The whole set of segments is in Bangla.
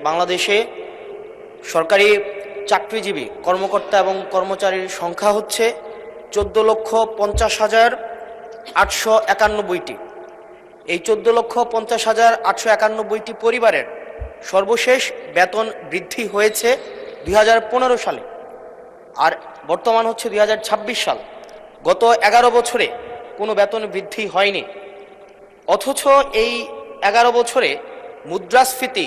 বাংলাদেশে সরকারি চাকরিজীবী কর্মকর্তা এবং কর্মচারীর সংখ্যা হচ্ছে 14,50,891টি। এই 14,50,891টি পরিবারের সর্বশেষ বেতন বৃদ্ধি হয়েছে 2015 সালে, আর বর্তমান হচ্ছে 2026 সাল। গত 11 বছরে কোনো বেতন বৃদ্ধি হয়নি, অথচ এই 11 বছরে মুদ্রাস্ফীতি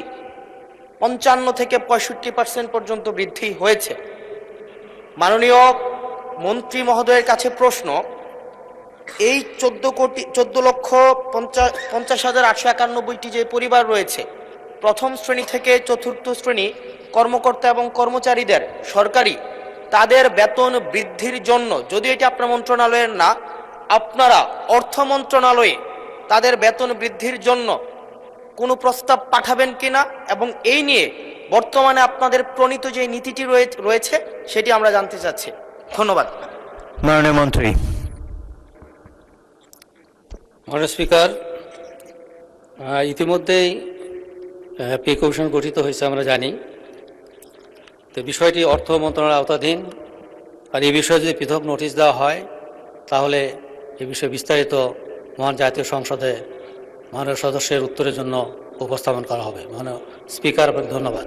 55 থেকে 65% পর্যন্ত বৃদ্ধি হয়েছে। মাননীয় মন্ত্রী মহোদয়ের কাছে প্রশ্ন, এই 14,50,891টি যে পরিবার রয়েছে, প্রথম শ্রেণী থেকে চতুর্থ শ্রেণী কর্মকর্তা এবং কর্মচারীদের সরকারি তাদের বেতন বৃদ্ধির জন্য, যদি এটি আপনার মন্ত্রণালয়ের না, আপনারা অর্থ মন্ত্রণালয়ে তাদের বেতন বৃদ্ধির জন্য কোনো প্রস্তাব পাঠাবেন কিনা, এবং এই নিয়ে বর্তমানে আপনাদের প্রণীত যে নীতিটি রয়েছে সেটি আমরা জানতে চাচ্ছি। ধন্যবাদ। মাননীয় মন্ত্রী। মাননীয় স্পিকার, ইতিমধ্যেই পে কমিশন গঠিত হয়েছে আমরা জানি। তো বিষয়টি অর্থ মন্ত্রণালয়ের আওতাধীন, আর এই বিষয়ে যদি পৃথক নোটিশ দেওয়া হয় তাহলে এই বিষয়ে বিস্তারিত মহান জাতীয় সংসদে মাননীয় সদস্যের উত্তরের জন্য উপস্থাপন করা হবে। মাননীয় স্পিকার, আপনাকে ধন্যবাদ।